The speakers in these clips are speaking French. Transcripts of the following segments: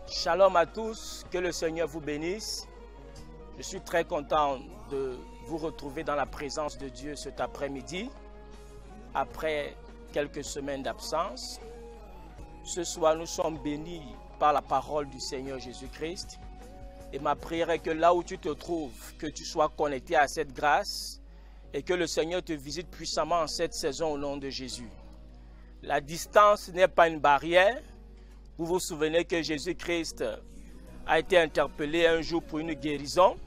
Shalom à tous, que le Seigneur vous bénisse. Je suis très content de vous retrouver dans la présence de Dieu cet après-midi, après quelques semaines d'absence. Ce soir, nous sommes bénis par la parole du Seigneur Jésus-Christ. Et ma prière est que là où tu te trouves, que tu sois connecté à cette grâce et que le Seigneur te visite puissamment en cette saison au nom de Jésus. La distance n'est pas une barrière. Vous vous souvenez que Jésus-Christ a été interpellé un jour pour une guérison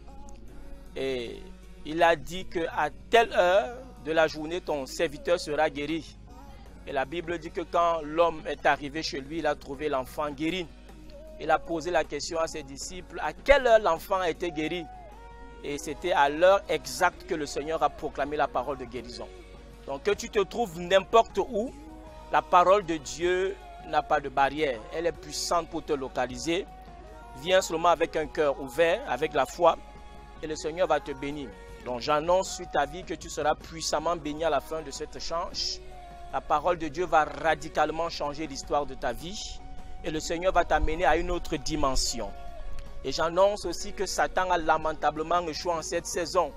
et il a dit qu'à telle heure de la journée, ton serviteur sera guéri. Et la Bible dit que quand l'homme est arrivé chez lui, il a trouvé l'enfant guéri. Il a posé la question à ses disciples, à quelle heure l'enfant a été guéri? Et c'était à l'heure exacte que le Seigneur a proclamé la parole de guérison. Donc que tu te trouves n'importe où, la parole de Dieu n'a pas de barrière. Elle est puissante pour te localiser. Viens seulement avec un cœur ouvert, avec la foi, et le Seigneur va te bénir. Donc j'annonce sur ta vie que tu seras puissamment béni à la fin de cet échange. La parole de Dieu va radicalement changer l'histoire de ta vie et le Seigneur va t'amener à une autre dimension. Et j'annonce aussi que Satan a lamentablement échoué en cette saison,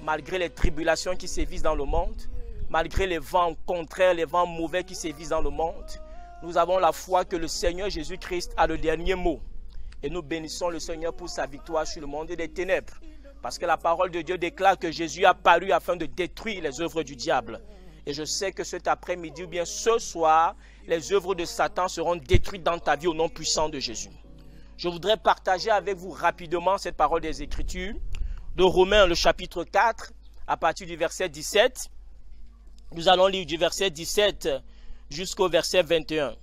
malgré les tribulations qui sévissent dans le monde, malgré les vents contraires, les vents mauvais qui sévissent dans le monde. Nous avons la foi que le Seigneur Jésus-Christ a le dernier mot. Et nous bénissons le Seigneur pour sa victoire sur le monde des ténèbres. Parce que la parole de Dieu déclare que Jésus a paru afin de détruire les œuvres du diable. Et je sais que cet après-midi ou bien ce soir, les œuvres de Satan seront détruites dans ta vie au nom puissant de Jésus. Je voudrais partager avec vous rapidement cette parole des Écritures de Romains, le chapitre 4, à partir du verset 17. Nous allons lire du verset 17 jusqu'au verset 21.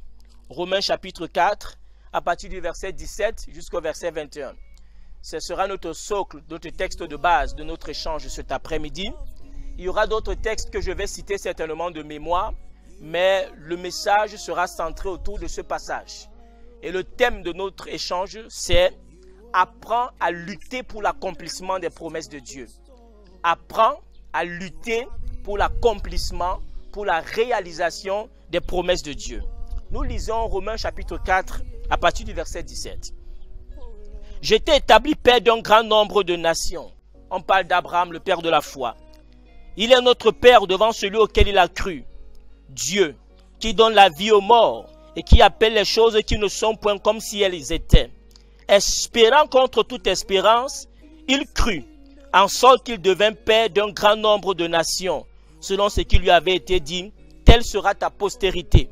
Romains chapitre 4, à partir du verset 17 jusqu'au verset 21. Ce sera notre socle, notre texte de base de notre échange cet après-midi. Il y aura d'autres textes que je vais citer certainement de mémoire, mais le message sera centré autour de ce passage. Et le thème de notre échange, c'est « Apprends à lutter pour l'accomplissement des promesses de Dieu ». Apprends à lutter pour l'accomplissement, pour la réalisation des promesses de Dieu. Nous lisons Romains chapitre 4 à partir du verset 17. « J'étais établi père d'un grand nombre de nations. » On parle d'Abraham, le père de la foi. « Il est notre père devant celui auquel il a cru. Dieu, qui donne la vie aux morts et qui appelle les choses qui ne sont point comme si elles étaient. Espérant contre toute espérance, il crut, en sorte qu'il devint père d'un grand nombre de nations, selon ce qui lui avait été dit, telle sera ta postérité.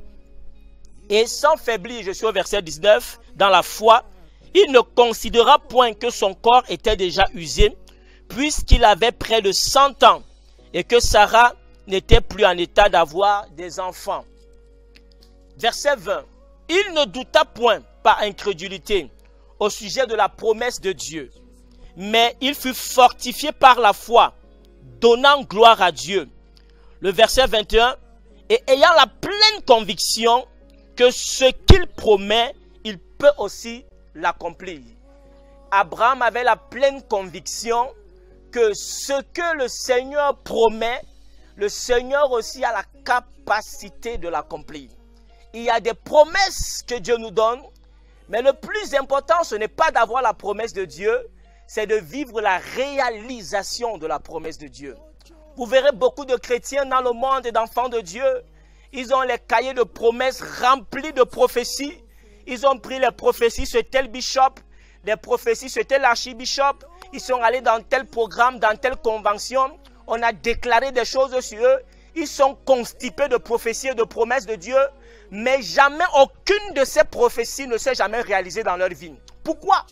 Et sans faiblir, je suis au verset 19, dans la foi, il ne considéra point que son corps était déjà usé, puisqu'il avait près de 100 ans, et que Sarah n'était plus en état d'avoir des enfants. Verset 20. Il ne douta point par incrédulité au sujet de la promesse de Dieu, mais il fut fortifié par la foi, donnant gloire à Dieu. Le verset 21. Et ayant la pleine conviction que ce qu'il promet, il peut aussi l'accomplir. Abraham avait la pleine conviction que ce que le Seigneur promet, le Seigneur aussi a la capacité de l'accomplir. Il y a des promesses que Dieu nous donne, mais le plus important, ce n'est pas d'avoir la promesse de Dieu, c'est de vivre la réalisation de la promesse de Dieu. Vous verrez beaucoup de chrétiens dans le monde et d'enfants de Dieu. Ils ont les cahiers de promesses remplis de prophéties. Ils ont pris les prophéties sur tel bishop, les prophéties sur tel archibishop. Ils sont allés dans tel programme, dans telle convention. On a déclaré des choses sur eux. Ils sont constipés de prophéties et de promesses de Dieu. Mais jamais aucune de ces prophéties ne s'est jamais réalisée dans leur vie. Pourquoi?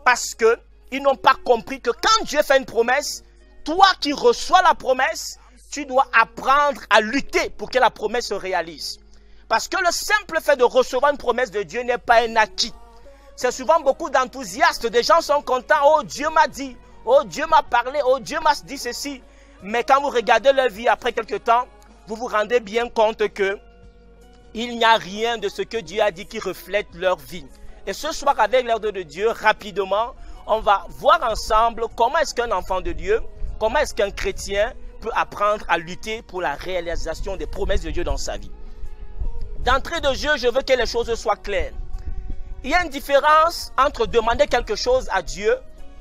Parce qu'ils n'ont pas compris que quand Dieu fait une promesse, toi qui reçois la promesse, tu dois apprendre à lutter pour que la promesse se réalise. Parce que le simple fait de recevoir une promesse de Dieu n'est pas un acquis. C'est souvent beaucoup d'enthousiastes. Des gens sont contents. Oh, Dieu m'a dit. Oh, Dieu m'a parlé. Oh, Dieu m'a dit ceci. Mais quand vous regardez leur vie après quelque temps, vous vous rendez bien compte que il n'y a rien de ce que Dieu a dit qui reflète leur vie. Et ce soir, avec l'ordre de Dieu, rapidement, on va voir ensemble comment est-ce qu'un enfant de Dieu, comment est-ce qu'un chrétien peut apprendre à lutter pour la réalisation des promesses de Dieu dans sa vie. D'entrée de jeu, je veux que les choses soient claires. Il y a une différence entre demander quelque chose à Dieu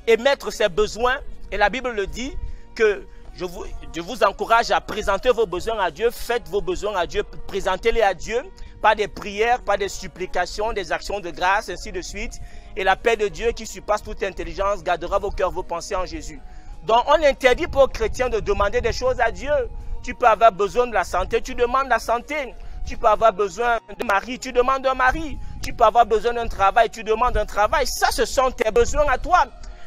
et mettre ses besoins. Et la Bible le dit que je vous encourage à présenter vos besoins à Dieu. Faites vos besoins à Dieu, présentez-les à Dieu par des prières, par des supplications, des actions de grâce, ainsi de suite. Et la paix de Dieu qui surpasse toute intelligence gardera vos cœurs, vos pensées en Jésus. Donc on interdit pour les chrétiens de demander des choses à Dieu. Tu peux avoir besoin de la santé, tu demandes la santé. Tu peux avoir besoin de mari, tu demandes un mari. Tu peux avoir besoin d'un travail, tu demandes un travail. Ça, ce sont tes besoins à toi.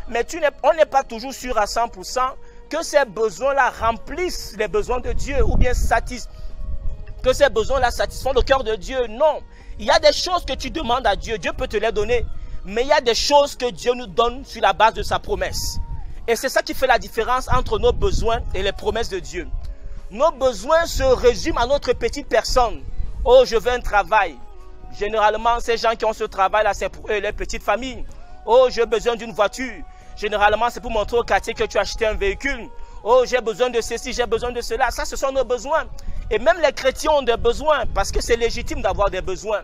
Mais on n'est pas toujours sûr à 100% que ces besoins-là remplissent les besoins de Dieu ou bien que ces besoins-là satisfont le cœur de Dieu. Non. Il y a des choses que tu demandes à Dieu. Dieu peut te les donner. Mais il y a des choses que Dieu nous donne sur la base de sa promesse. Et c'est ça qui fait la différence entre nos besoins et les promesses de Dieu. Nos besoins se résument à notre petite personne. Oh, je veux un travail. Généralement, ces gens qui ont ce travail-là, c'est pour eux, les petites familles. Oh, j'ai besoin d'une voiture. Généralement, c'est pour montrer au quartier que tu as acheté un véhicule. Oh, j'ai besoin de ceci, j'ai besoin de cela. Ça, ce sont nos besoins. Et même les chrétiens ont des besoins parce que c'est légitime d'avoir des besoins.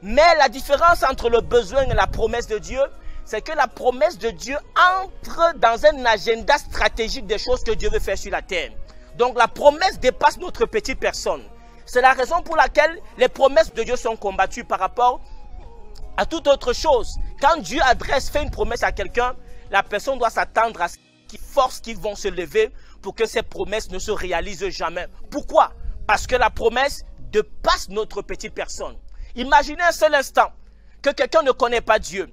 Mais la différence entre le besoin et la promesse de Dieu, c'est que la promesse de Dieu entre dans un agenda stratégique des choses que Dieu veut faire sur la terre. Donc la promesse dépasse notre petite personne. C'est la raison pour laquelle les promesses de Dieu sont combattues par rapport à toute autre chose. Quand Dieu fait une promesse à quelqu'un, la personne doit s'attendre à ce qu'il force qu'ils vont se lever pour que ces promesses ne se réalisent jamais. Pourquoi? Parce que la promesse dépasse notre petite personne. Imaginez un seul instant que quelqu'un ne connaît pas Dieu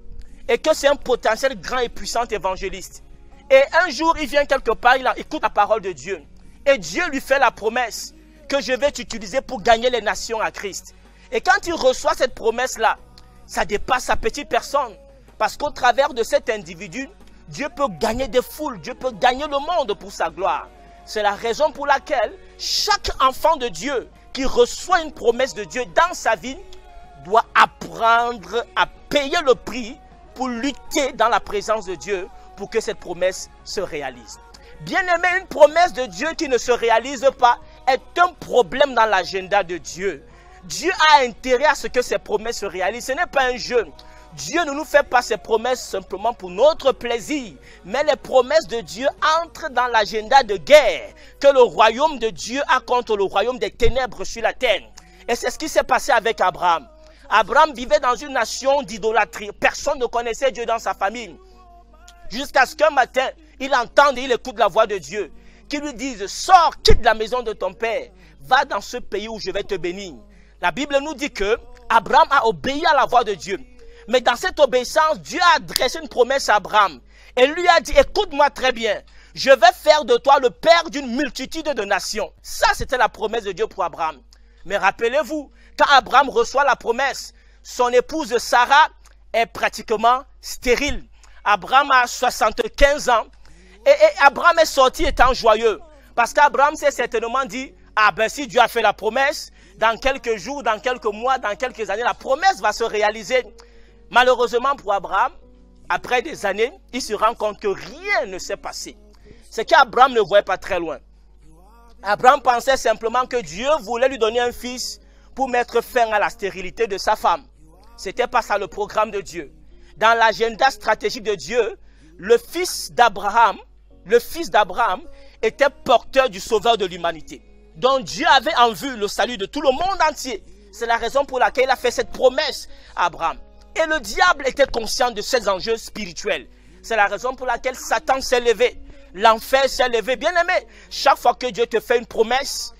et que c'est un potentiel grand et puissant évangéliste. Et un jour, il vient quelque part, il écoute la parole de Dieu. Et Dieu lui fait la promesse que je vais t'utiliser pour gagner les nations à Christ. Et quand il reçoit cette promesse-là, ça dépasse sa petite personne. Parce qu'au travers de cet individu, Dieu peut gagner des foules, Dieu peut gagner le monde pour sa gloire. C'est la raison pour laquelle chaque enfant de Dieu qui reçoit une promesse de Dieu dans sa vie doit apprendre à payer le prix pour lutter dans la présence de Dieu pour que cette promesse se réalise. Bien-aimé, une promesse de Dieu qui ne se réalise pas est un problème dans l'agenda de Dieu. Dieu a intérêt à ce que ses promesses se réalisent. Ce n'est pas un jeu. Dieu ne nous fait pas ses promesses simplement pour notre plaisir. Mais les promesses de Dieu entrent dans l'agenda de guerre que le royaume de Dieu a contre le royaume des ténèbres sur la terre. Et c'est ce qui s'est passé avec Abraham. Abraham vivait dans une nation d'idolâtrie. Personne ne connaissait Dieu dans sa famille. Jusqu'à ce qu'un matin, il entende et il écoute la voix de Dieu qui lui dise: sors, quitte la maison de ton père, va dans ce pays où je vais te bénir. La Bible nous dit que Abraham a obéi à la voix de Dieu. Mais dans cette obéissance, Dieu a adressé une promesse à Abraham. Et lui a dit: écoute-moi très bien, je vais faire de toi le père d'une multitude de nations. Ça, c'était la promesse de Dieu pour Abraham. Mais rappelez-vous, quand Abraham reçoit la promesse, son épouse Sarah est pratiquement stérile. Abraham a 75 ans. Et Abraham est sorti étant joyeux. Parce qu'Abraham s'est certainement dit: ah ben si Dieu a fait la promesse, dans quelques jours, dans quelques mois, dans quelques années, la promesse va se réaliser. Malheureusement pour Abraham, après des années, il se rend compte que rien ne s'est passé. C'est qu'Abraham ne voyait pas très loin. Abraham pensait simplement que Dieu voulait lui donner un fils pour mettre fin à la stérilité de sa femme. Ce n'était pas ça le programme de Dieu. Dans l'agenda stratégique de Dieu, le fils d'Abraham était porteur du sauveur de l'humanité. Donc Dieu avait en vue le salut de tout le monde entier. C'est la raison pour laquelle il a fait cette promesse à Abraham. Et le diable était conscient de ces enjeux spirituels. C'est la raison pour laquelle Satan s'est levé. L'enfer s'est levé. Bien aimé, chaque fois que Dieu te fait une promesse,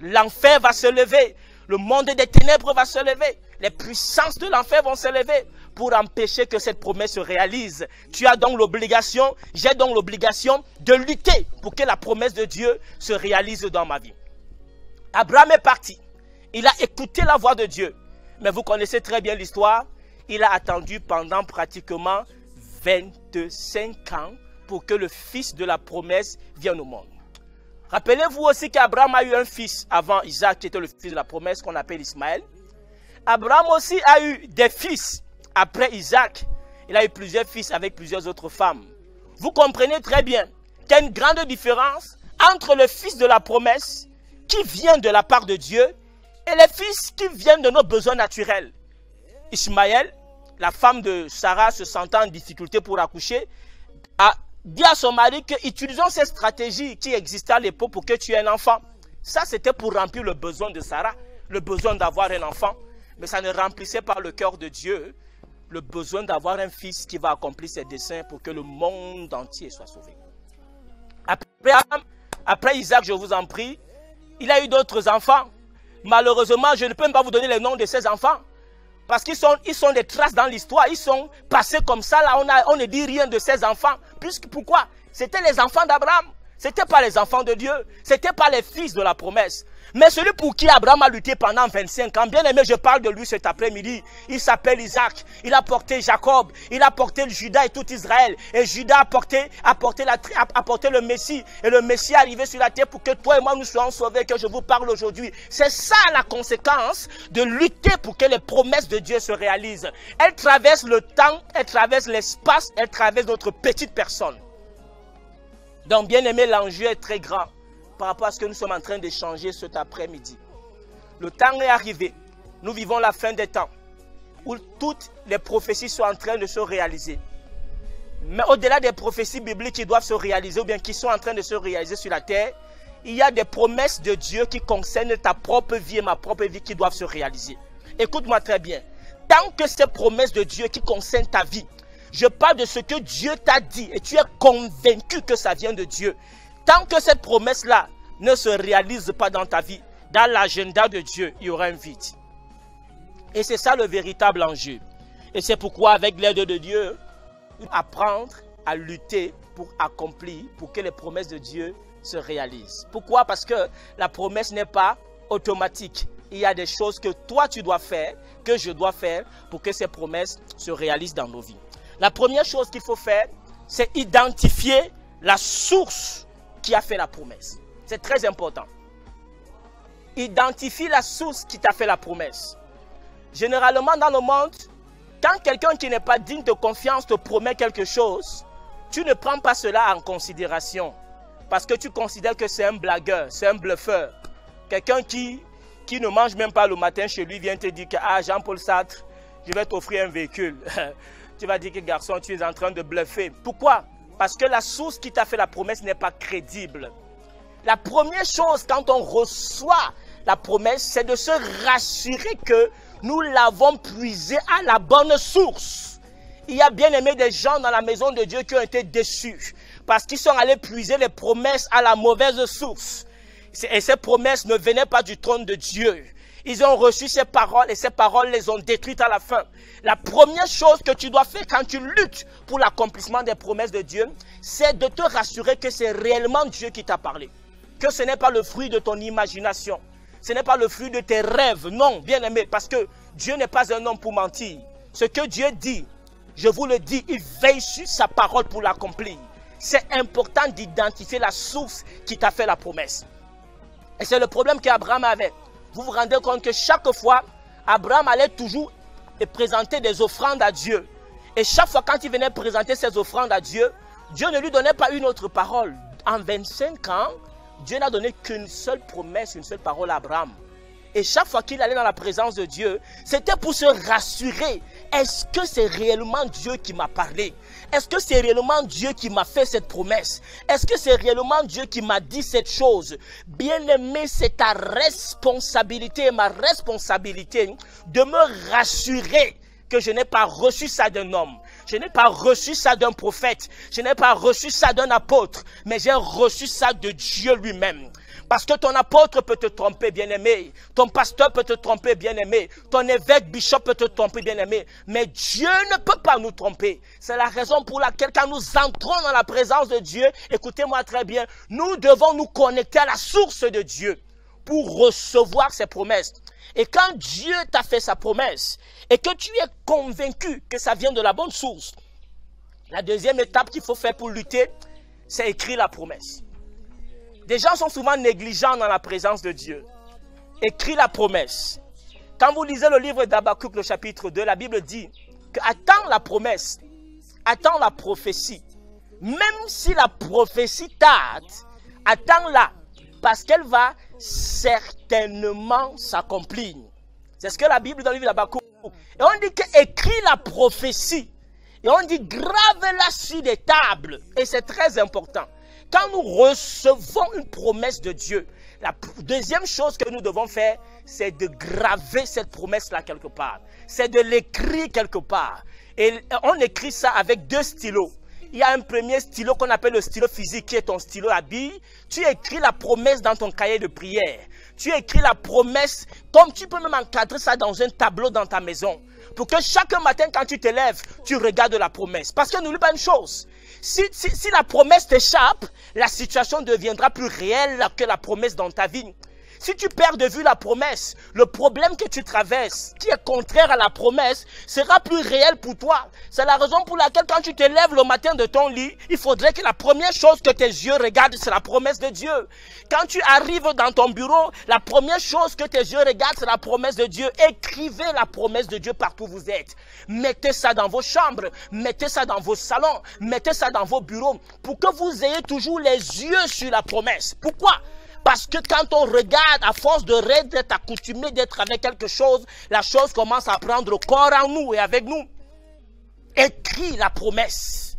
l'enfer va se lever. Le monde des ténèbres va se lever. Les puissances de l'enfer vont se lever pour empêcher que cette promesse se réalise. Tu as donc l'obligation, j'ai donc l'obligation de lutter pour que la promesse de Dieu se réalise dans ma vie. Abraham est parti. Il a écouté la voix de Dieu. Mais vous connaissez très bien l'histoire. Il a attendu pendant pratiquement 25 ans pour que le fils de la promesse vienne au monde. Rappelez-vous aussi qu'Abraham a eu un fils avant Isaac, qui était le fils de la promesse qu'on appelle Ismaël. Abraham aussi a eu des fils après Isaac. Il a eu plusieurs fils avec plusieurs autres femmes. Vous comprenez très bien qu'il y a une grande différence entre le fils de la promesse qui vient de la part de Dieu et les fils qui viennent de nos besoins naturels. Ismaël, la femme de Sarah se sentant en difficulté pour accoucher, a dit à son mari que utilisons cette stratégie qui existait à l'époque pour que tu aies un enfant. Ça, c'était pour remplir le besoin de Sarah, le besoin d'avoir un enfant. Mais ça ne remplissait pas le cœur de Dieu, le besoin d'avoir un fils qui va accomplir ses desseins pour que le monde entier soit sauvé. Après Isaac, je vous en prie, il a eu d'autres enfants. Malheureusement, je ne peux pas vous donner les noms de ces enfants. Parce qu'ils sont des traces dans l'histoire. Ils sont passés comme ça. Là, on ne dit rien de ces enfants. Pourquoi? C'était les enfants d'Abraham. Ce n'étaient pas les enfants de Dieu. Ce n'étaient pas les fils de la promesse. Mais celui pour qui Abraham a lutté pendant 25 ans, bien aimé, je parle de lui cet après-midi. Il s'appelle Isaac. Il a porté Jacob. Il a porté le Juda et tout Israël. Et Juda a porté le Messie. Et le Messie est arrivé sur la terre pour que toi et moi nous soyons sauvés, que je vous parle aujourd'hui. C'est ça la conséquence de lutter pour que les promesses de Dieu se réalisent. Elles traversent le temps, elles traversent l'espace, elles traversent notre petite personne. Donc, bien aimé, l'enjeu est très grand par rapport à ce que nous sommes en train d'échanger cet après-midi. Le temps est arrivé. Nous vivons la fin des temps où toutes les prophéties sont en train de se réaliser. Mais au-delà des prophéties bibliques qui doivent se réaliser ou bien qui sont en train de se réaliser sur la terre, il y a des promesses de Dieu qui concernent ta propre vie et ma propre vie qui doivent se réaliser. Écoute-moi très bien. Tant que ces promesses de Dieu qui concernent ta vie, je parle de ce que Dieu t'a dit et tu es convaincu que ça vient de Dieu. Tant que cette promesse-là ne se réalise pas dans ta vie, dans l'agenda de Dieu, il y aura un vide. Et c'est ça le véritable enjeu. Et c'est pourquoi, avec l'aide de Dieu, apprendre à lutter pour accomplir, pour que les promesses de Dieu se réalisent. Pourquoi? Parce que la promesse n'est pas automatique. Il y a des choses que toi tu dois faire, que je dois faire, pour que ces promesses se réalisent dans nos vies. La première chose qu'il faut faire, c'est identifier la source qui a fait la promesse. C'est très important. Identifie la source qui t'a fait la promesse. Généralement dans le monde, quand quelqu'un qui n'est pas digne de confiance te promet quelque chose, tu ne prends pas cela en considération. Parce que tu considères que c'est un blagueur, c'est un bluffeur. Quelqu'un qui ne mange même pas le matin chez lui vient te dire que ah, Jean-Paul Sartre, je vais t'offrir un véhicule. Tu vas dire que garçon, tu es en train de bluffer. Pourquoi? Parce que la source qui t'a fait la promesse n'est pas crédible. La première chose quand on reçoit la promesse, c'est de se rassurer que nous l'avons puisée à la bonne source. Il y a bien aimé des gens dans la maison de Dieu qui ont été déçus parce qu'ils sont allés puiser les promesses à la mauvaise source. Et ces promesses ne venaient pas du trône de Dieu. Ils ont reçu ces paroles et ces paroles les ont détruites à la fin. La première chose que tu dois faire quand tu luttes pour l'accomplissement des promesses de Dieu, c'est de te rassurer que c'est réellement Dieu qui t'a parlé. Que ce n'est pas le fruit de ton imagination. Ce n'est pas le fruit de tes rêves. Non, bien aimé, parce que Dieu n'est pas un homme pour mentir. Ce que Dieu dit, je vous le dis, il veille sur sa parole pour l'accomplir. C'est important d'identifier la source qui t'a fait la promesse. Et c'est le problème qu'Abraham avait. Vous vous rendez compte que chaque fois, Abraham allait toujours présenter des offrandes à Dieu. Et chaque fois quand il venait présenter ses offrandes à Dieu, Dieu ne lui donnait pas une autre parole. En 25 ans, Dieu n'a donné qu'une seule promesse, une seule parole à Abraham. Et chaque fois qu'il allait dans la présence de Dieu, c'était pour se rassurer. Est-ce que c'est réellement Dieu qui m'a parlé? Est-ce que c'est réellement Dieu qui m'a fait cette promesse? Est-ce que c'est réellement Dieu qui m'a dit cette chose? Bien-aimé, c'est ta responsabilité et ma responsabilité de me rassurer que je n'ai pas reçu ça d'un homme. Je n'ai pas reçu ça d'un prophète. Je n'ai pas reçu ça d'un apôtre. Mais j'ai reçu ça de Dieu lui-même. Parce que ton apôtre peut te tromper, bien-aimé. Ton pasteur peut te tromper, bien-aimé. Ton évêque, bishop peut te tromper, bien-aimé. Mais Dieu ne peut pas nous tromper. C'est la raison pour laquelle quand nous entrons dans la présence de Dieu, écoutez-moi très bien, nous devons nous connecter à la source de Dieu pour recevoir ses promesses. Et quand Dieu t'a fait sa promesse et que tu es convaincu que ça vient de la bonne source, la deuxième étape qu'il faut faire pour lutter, c'est écrire la promesse. Des gens sont souvent négligents dans la présence de Dieu. Écris la promesse. Quand vous lisez le livre d'Habakkuk, le chapitre 2, la Bible dit que attends la promesse, attends la prophétie. Même si la prophétie tarde, attends-la parce qu'elle va certainement s'accomplir. C'est ce que la Bible dans le livre d'Habakkuk. Et on dit qu'écris la prophétie. Et on dit grave-la sur des tables. Et c'est très important. Quand nous recevons une promesse de Dieu, la deuxième chose que nous devons faire, c'est de graver cette promesse-là quelque part. C'est de l'écrire quelque part. Et on écrit ça avec 2 stylos. Il y a un premier stylo qu'on appelle le stylo physique, qui est ton stylo à billes. Tu écris la promesse dans ton cahier de prière. Tu écris la promesse, comme tu peux même encadrer ça dans un tableau dans ta maison. Pour que chaque matin, quand tu te lèves, tu regardes la promesse. Parce que n'oublie pas une chose. Si la promesse t'échappe, la situation deviendra plus réelle que la promesse dans ta vie. Si tu perds de vue la promesse, le problème que tu traverses, qui est contraire à la promesse, sera plus réel pour toi. C'est la raison pour laquelle quand tu te lèves le matin de ton lit, il faudrait que la première chose que tes yeux regardent, c'est la promesse de Dieu. Quand tu arrives dans ton bureau, la première chose que tes yeux regardent, c'est la promesse de Dieu. Écrivez la promesse de Dieu partout où vous êtes. Mettez ça dans vos chambres, mettez ça dans vos salons, mettez ça dans vos bureaux, pour que vous ayez toujours les yeux sur la promesse. Pourquoi ? Parce que quand on regarde, à force d'être accoutumé d'être avec quelque chose, la chose commence à prendre corps en nous et avec nous. Écris la promesse.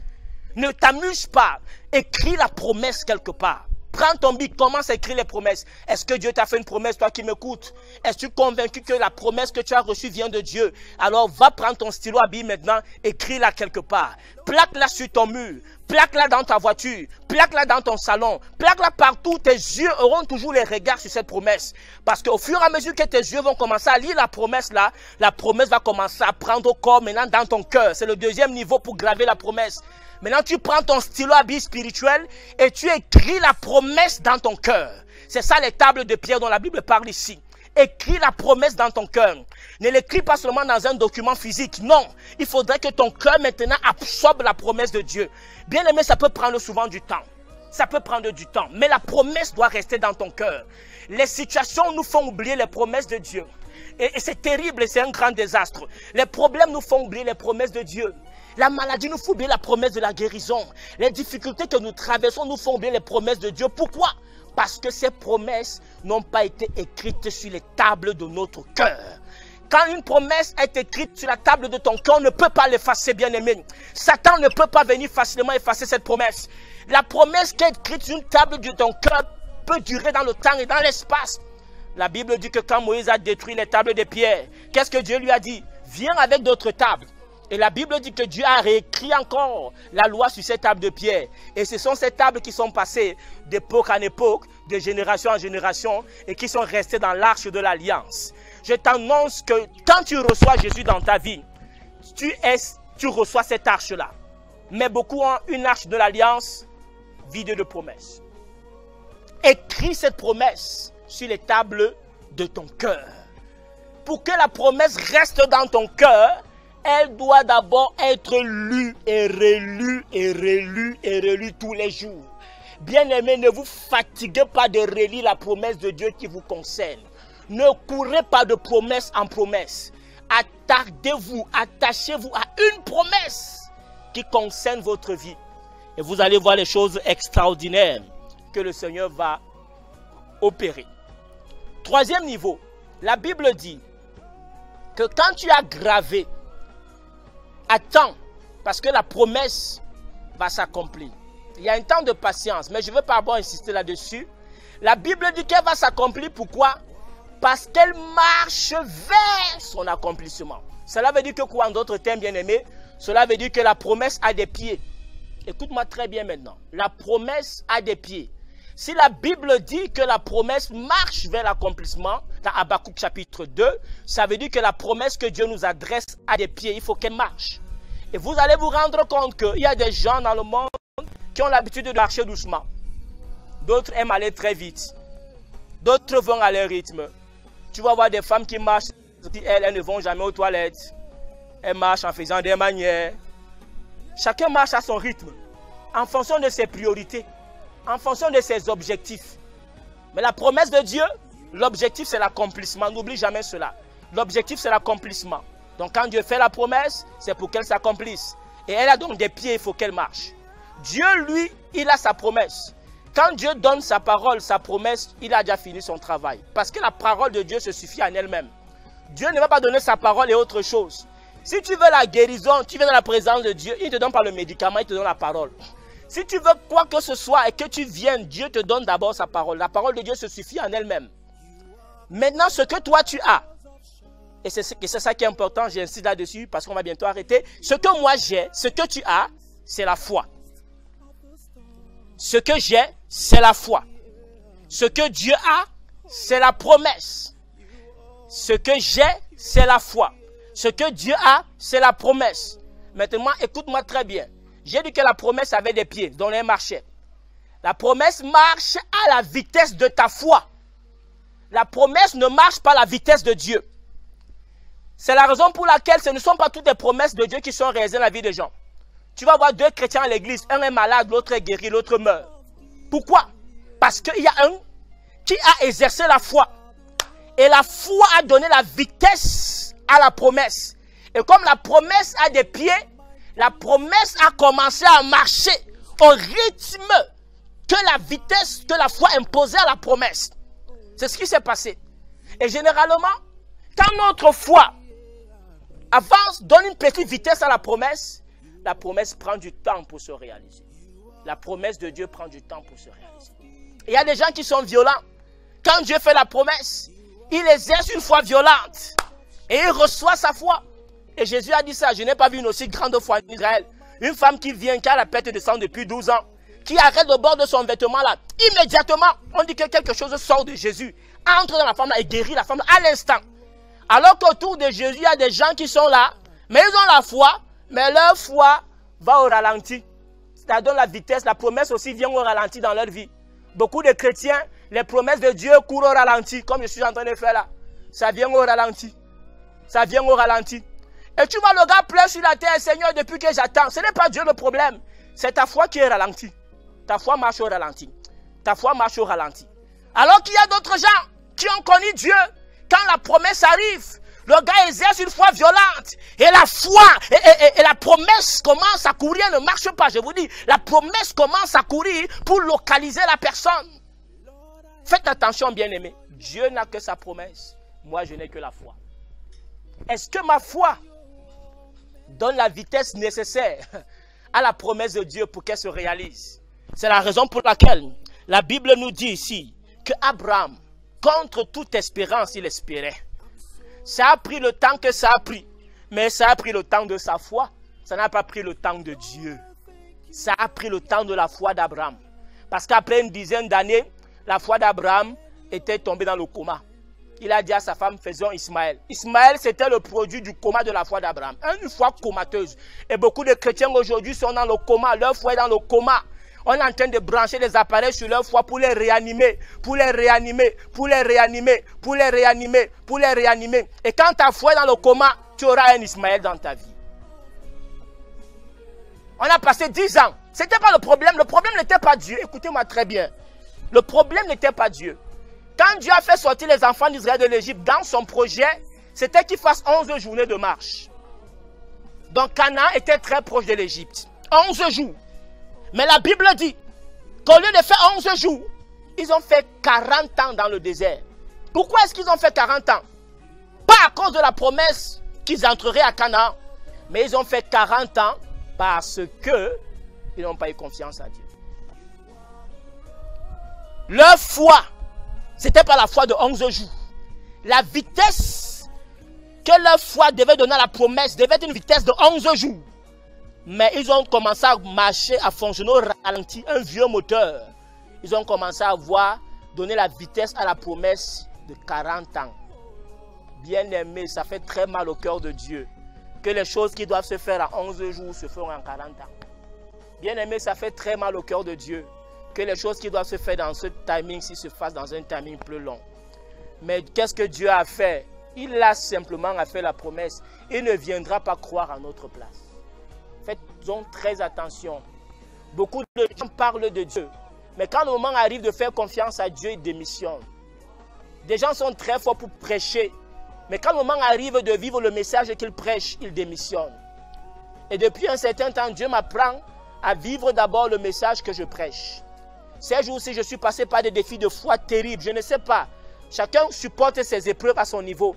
Ne t'amuse pas. Écris la promesse quelque part. Prends ton bic, commence à écrire les promesses. Est-ce que Dieu t'a fait une promesse, toi qui m'écoutes? Es-tu convaincu que la promesse que tu as reçue vient de Dieu? Alors va prendre ton stylo à billes maintenant, écris-la quelque part. Plaque-la sur ton mur, plaque-la dans ta voiture, plaque-la dans ton salon, plaque-la partout. Tes yeux auront toujours les regards sur cette promesse. Parce qu'au fur et à mesure que tes yeux vont commencer à lire la promesse là, la promesse va commencer à prendre corps maintenant dans ton cœur. C'est le deuxième niveau pour graver la promesse. Maintenant, tu prends ton stylo à billes spirituel et tu écris la promesse dans ton cœur. C'est ça les tables de pierre dont la Bible parle ici. Écris la promesse dans ton cœur. Ne l'écris pas seulement dans un document physique. Non, il faudrait que ton cœur maintenant absorbe la promesse de Dieu. Bien aimé, ça peut prendre souvent du temps. Ça peut prendre du temps. Mais la promesse doit rester dans ton cœur. Les situations nous font oublier les promesses de Dieu. Et c'est terrible et c'est un grand désastre. Les problèmes nous font oublier les promesses de Dieu. La maladie nous fait oublier la promesse de la guérison. Les difficultés que nous traversons nous font oublier les promesses de Dieu. Pourquoi? Parce que ces promesses n'ont pas été écrites sur les tables de notre cœur. Quand une promesse est écrite sur la table de ton cœur, on ne peut pas l'effacer, bien aimé. Satan ne peut pas venir facilement effacer cette promesse. La promesse qui est écrite sur une table de ton cœur peut durer dans le temps et dans l'espace. La Bible dit que quand Moïse a détruit les tables de pierre, qu'est-ce que Dieu lui a dit? Viens avec d'autres tables. Et la Bible dit que Dieu a réécrit encore la loi sur ces tables de pierre. Et ce sont ces tables qui sont passées d'époque en époque, de génération en génération, et qui sont restées dans l'arche de l'alliance. Je t'annonce que quand tu reçois Jésus dans ta vie, tu reçois cette arche-là. Mais beaucoup ont une arche de l'alliance vide de promesses. Écris cette promesse sur les tables de ton cœur. Pour que la promesse reste dans ton cœur, elle doit d'abord être lue et relue et relue et relue tous les jours. Bien-aimés, ne vous fatiguez pas de relire la promesse de Dieu qui vous concerne. Ne courez pas de promesse en promesse. Attardez-vous, attachez-vous à une promesse qui concerne votre vie. Et vous allez voir les choses extraordinaires que le Seigneur va opérer. Troisième niveau, la Bible dit que quand tu as gravé, attends, parce que la promesse va s'accomplir. Il y a un temps de patience, mais je ne veux pas avoir insisté là-dessus. La Bible dit qu'elle va s'accomplir, pourquoi? Parce qu'elle marche vers son accomplissement. Cela veut dire que quoi, en d'autres termes, bien-aimés? Cela veut dire que la promesse a des pieds. Écoute-moi très bien maintenant. La promesse a des pieds. Si la Bible dit que la promesse marche vers l'accomplissement, dans Habakkuk chapitre 2, ça veut dire que la promesse que Dieu nous adresse a des pieds, il faut qu'elle marche. Et vous allez vous rendre compte qu'il y a des gens dans le monde qui ont l'habitude de marcher doucement. D'autres aiment aller très vite. D'autres vont à leur rythme. Tu vas voir des femmes qui marchent, elles ne vont jamais aux toilettes. Elles marchent en faisant des manières. Chacun marche à son rythme, en fonction de ses priorités, en fonction de ses objectifs. Mais la promesse de Dieu, l'objectif c'est l'accomplissement. N'oublie jamais cela. L'objectif c'est l'accomplissement. Donc quand Dieu fait la promesse, c'est pour qu'elle s'accomplisse. Et elle a donc des pieds, il faut qu'elle marche. Dieu, lui, il a sa promesse. Quand Dieu donne sa parole, sa promesse, il a déjà fini son travail. Parce que la parole de Dieu se suffit en elle-même. Dieu ne va pas donner sa parole et autre chose. Si tu veux la guérison, tu viens dans la présence de Dieu, il ne te donne pas le médicament, il te donne la parole. Si tu veux quoi que ce soit et que tu viennes, Dieu te donne d'abord sa parole. La parole de Dieu se suffit en elle-même. Maintenant, ce que toi tu as, et c'est ça qui est important, j'insiste là-dessus parce qu'on va bientôt arrêter. Ce que moi j'ai, ce que tu as, c'est la foi. Ce que j'ai, c'est la foi. Ce que Dieu a, c'est la promesse. Ce que j'ai, c'est la foi. Ce que Dieu a, c'est la promesse. Maintenant, écoute-moi très bien. J'ai dit que la promesse avait des pieds, dont elle marchait. La promesse marche à la vitesse de ta foi. La promesse ne marche pas à la vitesse de Dieu. C'est la raison pour laquelle ce ne sont pas toutes les promesses de Dieu qui sont réalisées dans la vie des gens. Tu vas voir deux chrétiens à l'église, un est malade, l'autre est guéri, l'autre meurt. Pourquoi? Parce qu'il y a un qui a exercé la foi. Et la foi a donné la vitesse à la promesse. Et comme la promesse a des pieds, la promesse a commencé à marcher au rythme que la vitesse que la foi imposait à la promesse. C'est ce qui s'est passé. Et généralement, quand notre foi avance, donne une petite vitesse à la promesse prend du temps pour se réaliser. La promesse de Dieu prend du temps pour se réaliser. Il y a des gens qui sont violents. Quand Dieu fait la promesse, il exerce une foi violente. Et il reçoit sa foi. Et Jésus a dit ça, je n'ai pas vu une aussi grande foi en Israël. Une femme qui vient, qui a la perte de sang depuis 12 ans, qui arrête le bord de son vêtement là, immédiatement, on dit que quelque chose sort de Jésus, entre dans la femme là et guérit la femme là, à l'instant. Alors qu'autour de Jésus, il y a des gens qui sont là, mais ils ont la foi, mais leur foi va au ralenti. Ça donne la vitesse, la promesse aussi vient au ralenti dans leur vie. Beaucoup de chrétiens, les promesses de Dieu courent au ralenti, comme je suis en train de faire là. Ça vient au ralenti. Ça vient au ralenti. Et tu vois le gars pleure sur la terre, Seigneur, depuis que j'attends. Ce n'est pas Dieu le problème. C'est ta foi qui est ralentie. Ta foi marche au ralenti. Ta foi marche au ralenti. Alors qu'il y a d'autres gens qui ont connu Dieu. Quand la promesse arrive, le gars exerce une foi violente. Et la foi, et la promesse commence à courir, elle ne marche pas, je vous dis. La promesse commence à courir pour localiser la personne. Faites attention, bien-aimés. Dieu n'a que sa promesse. Moi, je n'ai que la foi. Est-ce que ma foi donne la vitesse nécessaire à la promesse de Dieu pour qu'elle se réalise? C'est la raison pour laquelle la Bible nous dit ici que Abraham, contre toute espérance, il espérait. Ça a pris le temps que ça a pris, mais ça a pris le temps de sa foi. Ça n'a pas pris le temps de Dieu. Ça a pris le temps de la foi d'Abraham. Parce qu'après une dizaine d'années, la foi d'Abraham était tombée dans le coma. Il a dit à sa femme, faisons Ismaël. Ismaël, c'était le produit du coma de la foi d'Abraham. Une foi comateuse. Et beaucoup de chrétiens aujourd'hui sont dans le coma. Leur foi est dans le coma. On est en train de brancher des appareils sur leur foi pour les réanimer, pour les réanimer, pour les réanimer, pour les réanimer, pour les réanimer. Et quand ta foi est dans le coma, tu auras un Ismaël dans ta vie. On a passé 10 ans. Ce n'était pas le problème. Le problème n'était pas Dieu. Écoutez-moi très bien. Le problème n'était pas Dieu. Quand Dieu a fait sortir les enfants d'Israël de l'Égypte, dans son projet, c'était qu'ils fassent 11 journées de marche. Donc Canaan était très proche de l'Égypte. 11 jours. Mais la Bible dit qu'au lieu de faire 11 jours, ils ont fait 40 ans dans le désert. Pourquoi est-ce qu'ils ont fait 40 ans? Pas à cause de la promesse qu'ils entreraient à Canaan, mais ils ont fait 40 ans parce qu'ils n'ont pas eu confiance à Dieu. Leur foi, ce n'était pas la foi de 11 jours. La vitesse que leur foi devait donner à la promesse devait être une vitesse de 11 jours. Mais ils ont commencé à marcher, à fonctionner au ralenti, un vieux moteur. Ils ont commencé à donner la vitesse à la promesse de 40 ans. Bien-aimé, ça fait très mal au cœur de Dieu que les choses qui doivent se faire en 11 jours se feront en 40 ans. Bien-aimé, ça fait très mal au cœur de Dieu que les choses qui doivent se faire dans ce timing-ci se fassent dans un timing plus long. Mais qu'est-ce que Dieu a fait? Il a simplement fait la promesse. Il ne viendra pas croire à notre place. Faisons très attention. Beaucoup de gens parlent de Dieu. Mais quand le moment arrive de faire confiance à Dieu, ils démissionnent. Des gens sont très forts pour prêcher. Mais quand le moment arrive de vivre le message qu'ils prêchent, ils démissionnent. Et depuis un certain temps, Dieu m'apprend à vivre d'abord le message que je prêche. Ces jours-ci, je suis passé par des défis de foi terribles. Je ne sais pas. Chacun supporte ses épreuves à son niveau.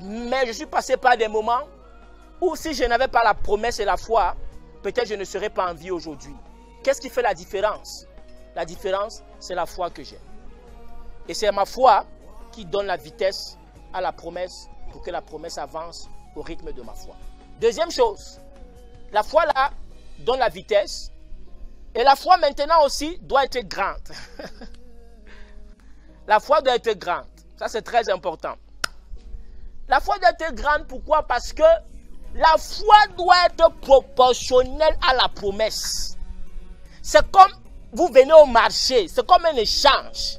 Mais je suis passé par des moments où si je n'avais pas la promesse et la foi, peut-être je ne serais pas en vie aujourd'hui. Qu'est-ce qui fait la différence? La différence, c'est la foi que j'ai. Et c'est ma foi qui donne la vitesse à la promesse pour que la promesse avance au rythme de ma foi. Deuxième chose, la foi là donne la vitesse et la foi maintenant aussi doit être grande. La foi doit être grande. Ça c'est très important. La foi doit être grande, pourquoi? Parce que la foi doit être proportionnelle à la promesse. C'est comme vous venez au marché, c'est comme un échange.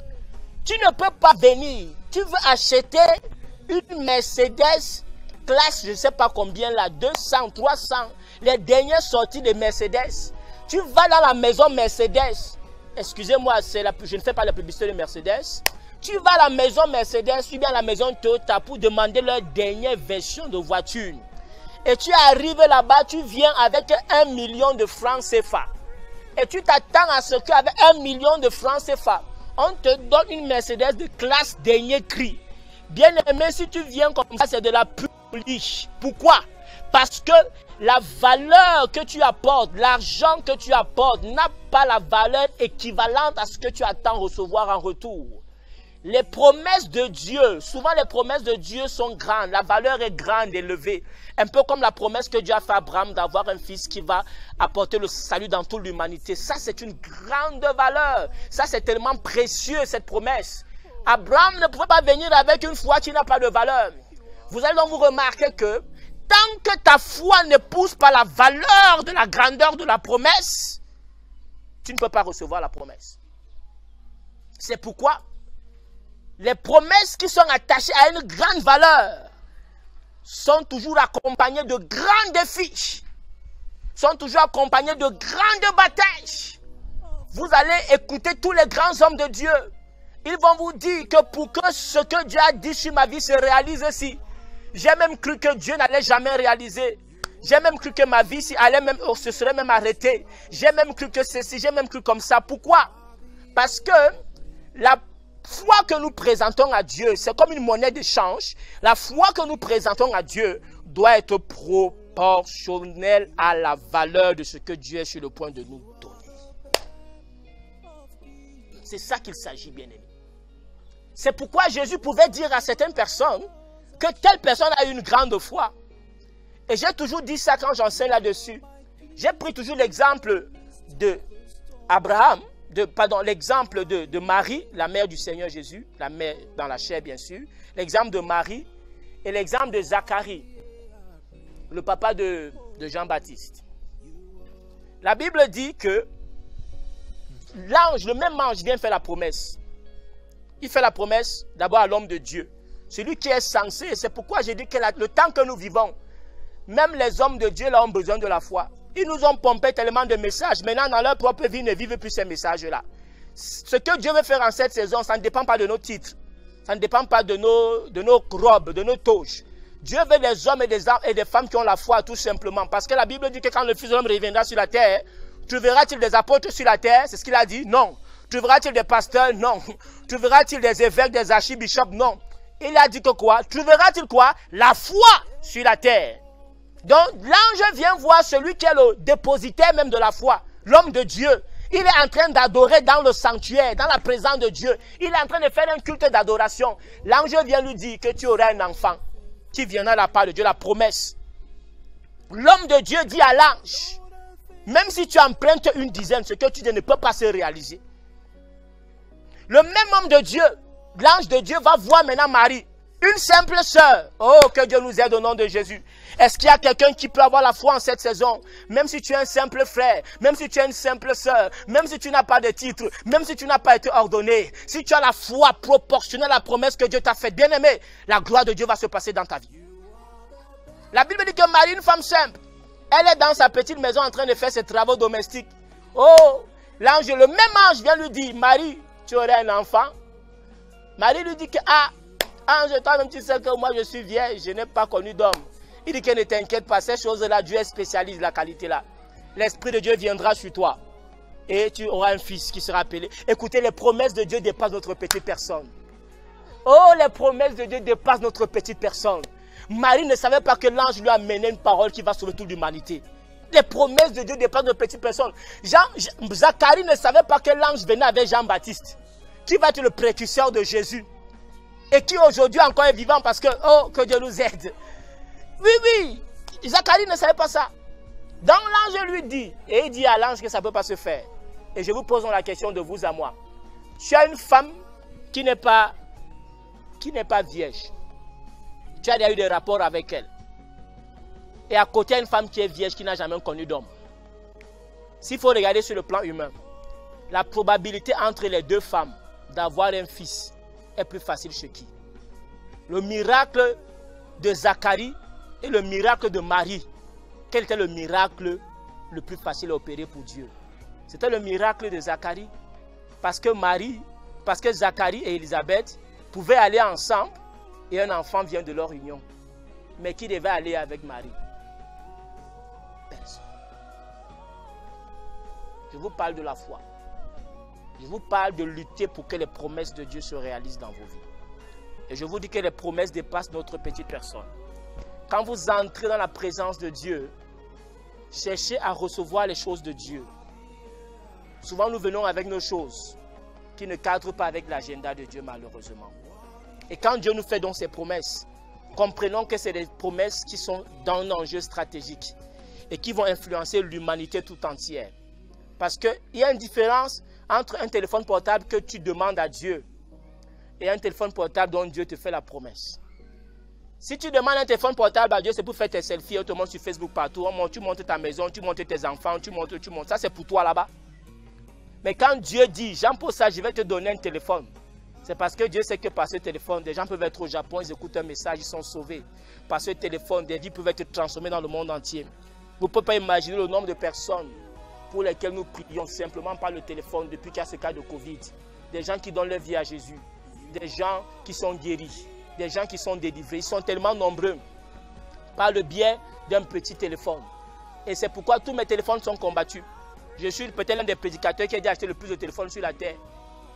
Tu ne peux pas venir, tu veux acheter une Mercedes classe, je ne sais pas combien là, 200, 300, les dernières sorties de Mercedes. Tu vas dans la maison Mercedes, excusez-moi, je ne fais pas la publicité de Mercedes. Tu vas à la maison Mercedes, ou bien à la maison Toyota pour demander leur dernière version de voiture. Et tu arrives là-bas, tu viens avec 1 million de francs CFA. Et tu t'attends à ce qu'avec 1 million de francs CFA, on te donne une Mercedes de classe dernier cri. Bien aimé, si tu viens comme ça, c'est de la publique. Pourquoi? Parce que la valeur que tu apportes, l'argent que tu apportes, n'a pas la valeur équivalente à ce que tu attends recevoir en retour. Les promesses de Dieu, souvent les promesses de Dieu sont grandes, la valeur est grande, élevée. Un peu comme la promesse que Dieu a fait à Abraham d'avoir un fils qui va apporter le salut dans toute l'humanité. Ça, c'est une grande valeur. Ça, c'est tellement précieux, cette promesse. Abraham ne pouvait pas venir avec une foi qui n'a pas de valeur. Vous allez donc vous remarquer que tant que ta foi ne pousse pas la valeur de la grandeur de la promesse, tu ne peux pas recevoir la promesse. C'est pourquoi les promesses qui sont attachées à une grande valeur sont toujours accompagnées de grands défis, sont toujours accompagnées de grandes batailles. Vous allez écouter tous les grands hommes de Dieu. Ils vont vous dire que pour que ce que Dieu a dit sur ma vie se réalise ici, j'ai même cru que Dieu n'allait jamais réaliser. J'ai même cru que ma vie se serait même arrêtée. J'ai même cru que ceci, j'ai même cru comme ça. Pourquoi? Parce que la foi que nous présentons à Dieu, c'est comme une monnaie d'échange. La foi que nous présentons à Dieu doit être proportionnelle à la valeur de ce que Dieu est sur le point de nous donner. C'est ça qu'il s'agit, bien-aimé. C'est pourquoi Jésus pouvait dire à certaines personnes que telle personne a une grande foi. Et j'ai toujours dit ça quand j'enseigne là-dessus. J'ai pris toujours l'exemple de Abraham, l'exemple de Marie, la mère du Seigneur Jésus, la mère dans la chair bien sûr, l'exemple de Marie et l'exemple de Zacharie, le papa de Jean-Baptiste. La Bible dit que l'ange, le même ange vient faire la promesse. Il fait la promesse d'abord à l'homme de Dieu, celui qui est censé, c'est pourquoi j'ai dit que le temps que nous vivons, même les hommes de Dieu là ont besoin de la foi. Ils nous ont pompé tellement de messages. Maintenant, dans leur propre vie, ils ne vivent plus ces messages-là. Ce que Dieu veut faire en cette saison, ça ne dépend pas de nos titres. Ça ne dépend pas de nos robes, de nos toges. Dieu veut des hommes et des femmes qui ont la foi, tout simplement. Parce que la Bible dit que quand le Fils de l'homme reviendra sur la terre, trouveras-t-il des apôtres sur la terre? C'est ce qu'il a dit? Non. Trouveras-t-il des pasteurs? Non. Trouveras-t-il des évêques, des archibishops? Non. Il a dit que quoi? Trouveras-t-il quoi? La foi sur la terre. Donc, l'ange vient voir celui qui est le dépositaire même de la foi, l'homme de Dieu. Il est en train d'adorer dans le sanctuaire, dans la présence de Dieu. Il est en train de faire un culte d'adoration. L'ange vient lui dire que tu auras un enfant qui viendra de la part de Dieu, la promesse. L'homme de Dieu dit à l'ange, même si tu empruntes une dizaine, ce que tu dis ne peut pas se réaliser. Le même homme de Dieu, l'ange de Dieu va voir maintenant Marie. Une simple sœur. Oh, que Dieu nous aide au nom de Jésus. Est-ce qu'il y a quelqu'un qui peut avoir la foi en cette saison? Même si tu es un simple frère, même si tu es une simple sœur, même si tu n'as pas de titre, même si tu n'as pas été ordonné, si tu as la foi proportionnelle à la promesse que Dieu t'a faite, bien aimé, la gloire de Dieu va se passer dans ta vie. La Bible dit que Marie, une femme simple, elle est dans sa petite maison en train de faire ses travaux domestiques. Oh, l'ange, le même ange vient lui dire, Marie, tu aurais un enfant. Marie lui dit que, ange, toi-même tu sais que moi je suis vierge, je n'ai pas connu d'homme. Il dit que ne t'inquiète pas, ces choses-là, Dieu est spécialiste de la qualité-là. L'Esprit de Dieu viendra sur toi. Et tu auras un fils qui sera appelé. Écoutez, les promesses de Dieu dépassent notre petite personne. Oh, les promesses de Dieu dépassent notre petite personne. Marie ne savait pas que l'ange lui a mené une parole qui va sauver toute l'humanité. Les promesses de Dieu dépendent de petites personnes. Zacharie ne savait pas que l'ange venait avec Jean-Baptiste, qui va être le précurseur de Jésus. Et qui aujourd'hui encore est vivant parce que, oh, que Dieu nous aide. Oui, oui, Zacharie ne savait pas ça. Donc l'ange lui dit, et il dit à l'ange que ça ne peut pas se faire. Et je vous pose la question de vous à moi. Tu as une femme qui n'est pas vierge. Tu as déjà eu des rapports avec elle. Et à côté, il y a une femme qui est vierge, qui n'a jamais connu d'homme. S'il faut regarder sur le plan humain, la probabilité entre les deux femmes d'avoir un fils est plus facile chez qui? Le miracle de Zacharie et le miracle de Marie. Quel était le miracle le plus facile à opérer pour Dieu? C'était le miracle de Zacharie. Parce que Zacharie et Élisabeth pouvaient aller ensemble et un enfant vient de leur union. Mais qui devait aller avec Marie? Personne. Je vous parle de la foi. Je vous parle de lutter pour que les promesses de Dieu se réalisent dans vos vies. Et je vous dis que les promesses dépassent notre petite personne. Quand vous entrez dans la présence de Dieu, cherchez à recevoir les choses de Dieu. Souvent, nous venons avec nos choses qui ne cadrent pas avec l'agenda de Dieu, malheureusement. Et quand Dieu nous fait donc ces promesses, comprenons que c'est des promesses qui sont dans un enjeu stratégique et qui vont influencer l'humanité tout entière. Parce qu'il y a une différence entre un téléphone portable que tu demandes à Dieu et un téléphone portable dont Dieu te fait la promesse. Si tu demandes un téléphone portable à Dieu, c'est pour faire tes selfies, on te montre sur Facebook partout, tu montes ta maison, tu montes tes enfants, tu montes. Ça, c'est pour toi là-bas. Mais quand Dieu dit, Jean-Paul, ça, je vais te donner un téléphone, c'est parce que Dieu sait que par ce téléphone, des gens peuvent être au Japon, ils écoutent un message, ils sont sauvés. Par ce téléphone, des vies peuvent être transformées dans le monde entier. Vous ne pouvez pas imaginer le nombre de personnes pour lesquelles nous prions simplement par le téléphone depuis qu'il y a ce cas de Covid. Des gens qui donnent leur vie à Jésus. Des gens qui sont guéris. Des gens qui sont délivrés. Ils sont tellement nombreux par le biais d'un petit téléphone. Et c'est pourquoi tous mes téléphones sont combattus. Je suis peut-être l'un des prédicateurs qui a déjà acheté le plus de téléphones sur la terre.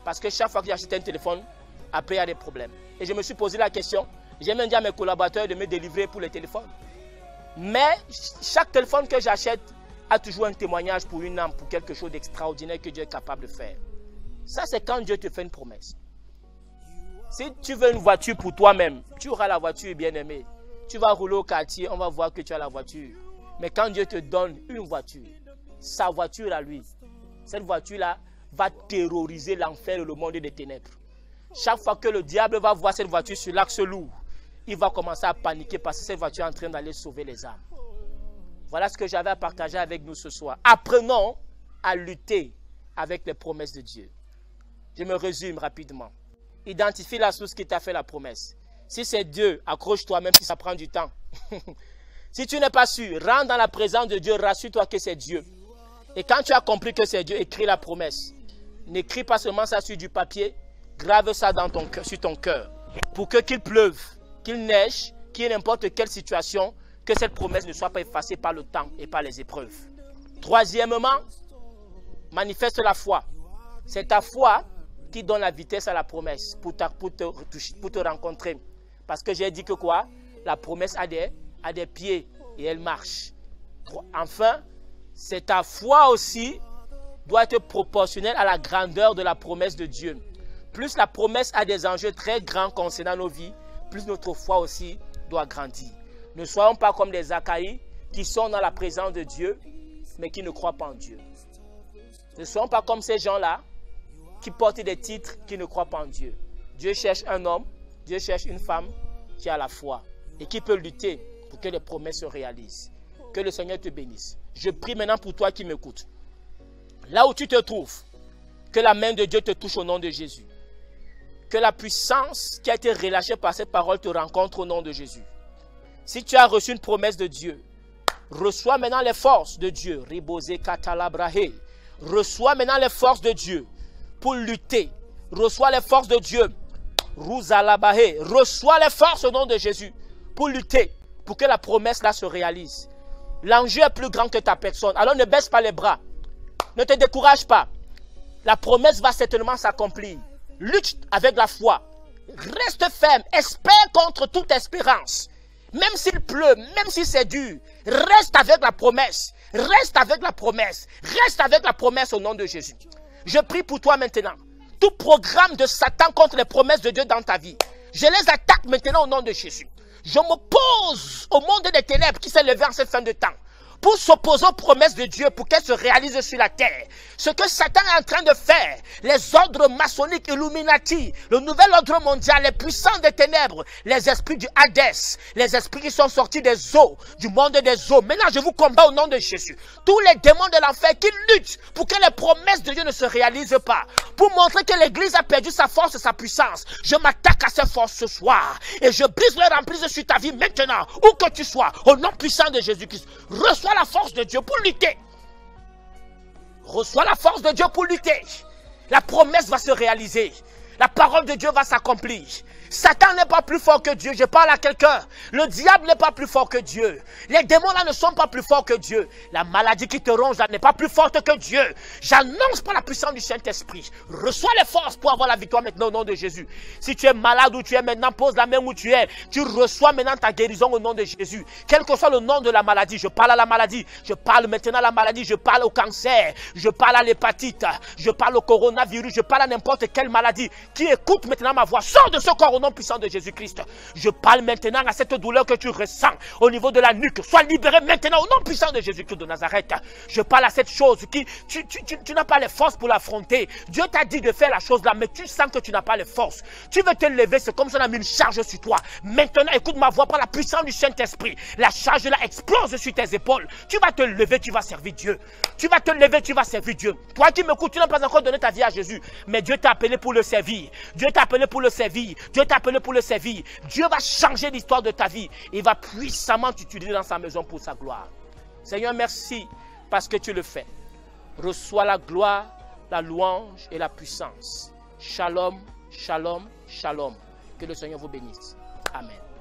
Parce que chaque fois que j'achète un téléphone, après il y a des problèmes. Et je me suis posé la question, j'ai même dit à mes collaborateurs de me délivrer pour les téléphones. Mais chaque téléphone que j'achète a toujours un témoignage pour une âme, pour quelque chose d'extraordinaire que Dieu est capable de faire. Ça, c'est quand Dieu te fait une promesse. Si tu veux une voiture pour toi-même, tu auras la voiture bien aimée. Tu vas rouler au quartier, on va voir que tu as la voiture. Mais quand Dieu te donne une voiture, sa voiture à lui, cette voiture-là va terroriser l'enfer et le monde des ténèbres. Chaque fois que le diable va voir cette voiture sur l'axe lourd, il va commencer à paniquer parce que cette voiture est en train d'aller sauver les âmes. Voilà ce que j'avais à partager avec nous ce soir. Apprenons à lutter avec les promesses de Dieu. Je me résume rapidement. Identifie la source qui t'a fait la promesse. Si c'est Dieu, accroche-toi même si ça prend du temps. Si tu n'es pas sûr, rentre dans la présence de Dieu, rassure-toi que c'est Dieu. Et quand tu as compris que c'est Dieu, écris la promesse. N'écris pas seulement ça sur du papier, grave ça dans ton cœur, sur ton cœur. Pour que qu'il pleuve, qu'il neige, qu'il y ait n'importe quelle situation, que cette promesse ne soit pas effacée par le temps et par les épreuves. Troisièmement, manifeste la foi. C'est ta foi qui donne la vitesse à la promesse pour te rencontrer. Parce que j'ai dit que quoi? La promesse a des pieds et elle marche. Enfin, c'est ta foi aussi doit être proportionnelle à la grandeur de la promesse de Dieu. Plus la promesse a des enjeux très grands concernant nos vies, plus notre foi aussi doit grandir. Ne soyons pas comme des Zacharie qui sont dans la présence de Dieu, mais qui ne croient pas en Dieu. Ne soyons pas comme ces gens-là qui portent des titres, qui ne croient pas en Dieu. Dieu cherche un homme, Dieu cherche une femme qui a la foi et qui peut lutter pour que les promesses se réalisent. Que le Seigneur te bénisse. Je prie maintenant pour toi qui m'écoutes. Là où tu te trouves, que la main de Dieu te touche au nom de Jésus. Que la puissance qui a été relâchée par cette parole te rencontre au nom de Jésus. Si tu as reçu une promesse de Dieu, reçois maintenant les forces de Dieu. Reçois maintenant les forces de Dieu pour lutter. Reçois les forces de Dieu. Reçois les forces au nom de Jésus pour lutter, pour que la promesse là se réalise. L'enjeu est plus grand que ta personne. Alors ne baisse pas les bras. Ne te décourage pas. La promesse va certainement s'accomplir. Lutte avec la foi. Reste ferme. Espère contre toute espérance. Même s'il pleut, même si c'est dur, reste avec la promesse. Reste avec la promesse. Reste avec la promesse au nom de Jésus. Je prie pour toi maintenant. Tout programme de Satan contre les promesses de Dieu dans ta vie, je les attaque maintenant au nom de Jésus. Je m'oppose au monde des ténèbres qui s'est levé en cette fin de temps pour s'opposer aux promesses de Dieu, pour qu'elles se réalisent sur la terre. Ce que Satan est en train de faire, les ordres maçonniques, Illuminati, le nouvel ordre mondial, les puissants des ténèbres, les esprits du Hadès, les esprits qui sont sortis des eaux, du monde des eaux. Maintenant, je vous combats au nom de Jésus. Tous les démons de l'enfer qui luttent pour que les promesses de Dieu ne se réalisent pas, pour montrer que l'Église a perdu sa force et sa puissance. Je m'attaque à ces forces ce soir et je brise leur emprise sur ta vie maintenant, où que tu sois, au nom puissant de Jésus-Christ. Reçois la force de Dieu pour lutter. Reçois la force de Dieu pour lutter. La promesse va se réaliser. La parole de Dieu va s'accomplir. Satan n'est pas plus fort que Dieu. Je parle à quelqu'un. Le diable n'est pas plus fort que Dieu. Les démons là ne sont pas plus forts que Dieu. La maladie qui te ronge là n'est pas plus forte que Dieu. J'annonce par la puissance du Saint-Esprit. Reçois les forces pour avoir la victoire maintenant au nom de Jésus. Si tu es malade où tu es maintenant, pose la main où tu es. Tu reçois maintenant ta guérison au nom de Jésus. Quel que soit le nom de la maladie, je parle à la maladie. Je parle maintenant à la maladie. Je parle au cancer. Je parle à l'hépatite. Je parle au coronavirus. Je parle à n'importe quelle maladie qui écoute maintenant ma voix. Sors de ce corps au nom puissant de Jésus-Christ. Je parle maintenant à cette douleur que tu ressens au niveau de la nuque. Sois libéré maintenant au nom puissant de Jésus-Christ de Nazareth. Je parle à cette chose qui tu n'as pas les forces pour l'affronter. Dieu t'a dit de faire la chose là, mais tu sens que tu n'as pas les forces. Tu veux te lever, c'est comme si on a mis une charge sur toi. Maintenant, écoute ma voix par la puissance du Saint-Esprit. La charge là explose sur tes épaules. Tu vas te lever, tu vas servir Dieu. Tu vas te lever, tu vas servir Dieu. Toi qui m'écoutes, tu n'as pas encore donné ta vie à Jésus, mais Dieu t'a appelé pour le servir. Dieu t'a appelé pour le servir. Dieu t'a appelé pour le servir. Dieu va changer l'histoire de ta vie. Il va puissamment t'utiliser dans sa maison pour sa gloire. Seigneur, merci parce que tu le fais. Reçois la gloire, la louange et la puissance. Shalom, shalom, shalom. Que le Seigneur vous bénisse. Amen.